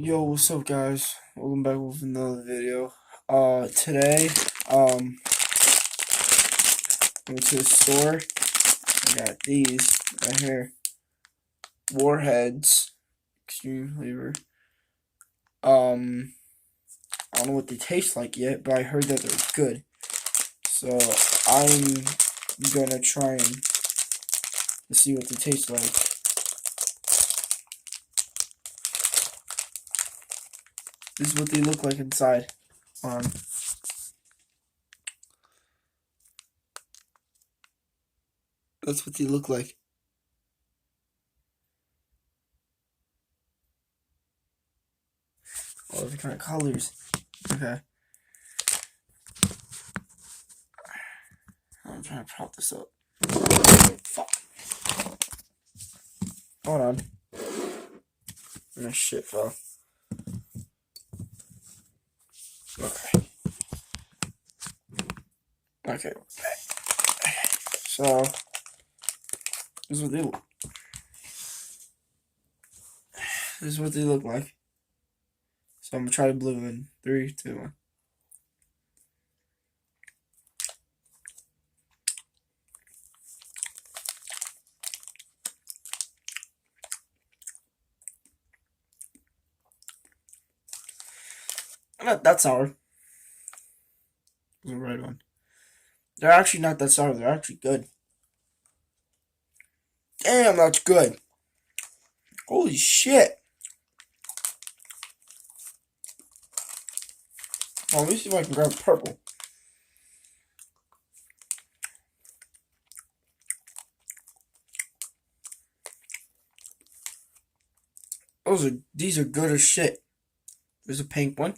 Yo, what's up, guys? Welcome back with another video. Today, I went to the store. I got these right here. Warheads. Extreme flavor. I don't know what they taste like yet, but I heard that they're good. So, I'm gonna try and see what they taste like. This is what they look like inside. That's what they look like. All different kind of colors. Okay. I'm trying to prop this up. Fuck. Hold on. Oh shit, fell. Okay. Okay. So this is what they look. This is what they look like. So I'm gonna try the blue in 3, 2, 1. Not that sour. The right one. They're actually not that sour. They're actually good. Damn, that's good. Holy shit. Well, let me see if I can grab purple. These are good as shit. There's a pink one.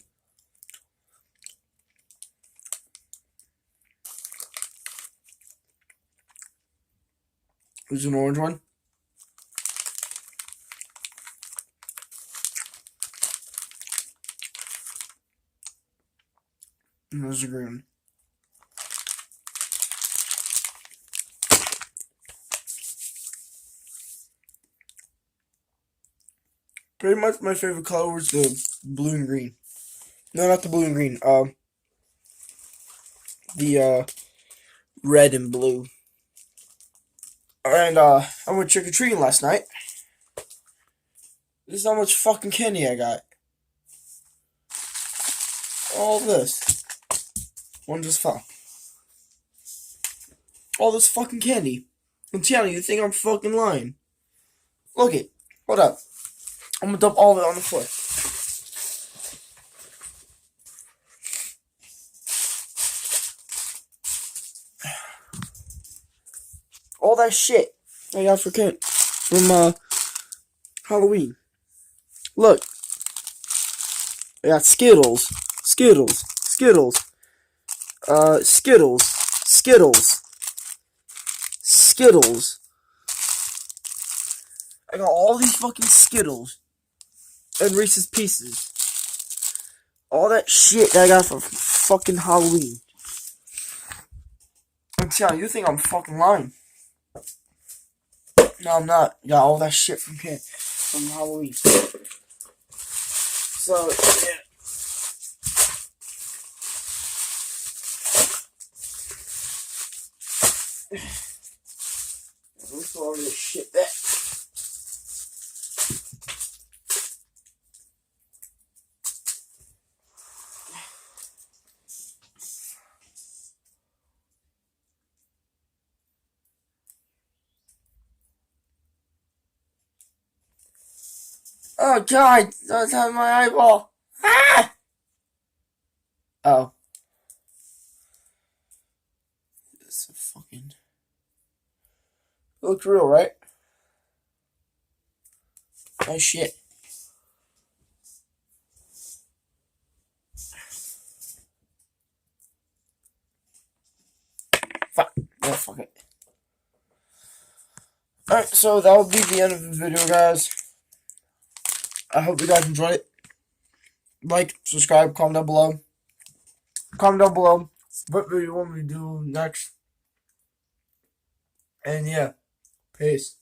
There's an orange one. And there's a green one. Pretty much my favorite color was the blue and green. No, not the blue and green. The red and blue. And I went trick-or-treating last night. This is how much fucking candy I got. All this. One just fell. All this fucking candy. I'm telling you, you think I'm fucking lying. Look it. Hold up. I'm gonna dump all of it on the floor. All that shit I got from Halloween. Look. I got Skittles, Skittles, Skittles. I got all these fucking Skittles and Reese's Pieces. All that shit that I got from fucking Halloween. I'm telling you, you think I'm fucking lying. No, I'm not. I got all that shit from Halloween. So, yeah. Let's throw all this shit back. Oh god, that's on my eyeball. Ah! Oh. This is fucking. It looks real, right? Oh shit. Fuck. Oh, fuck it. Alright, so that will be the end of the video, guys. I hope you guys enjoyed it. Like, subscribe, comment down below. Comment down below what video you want me to do next. And yeah, peace.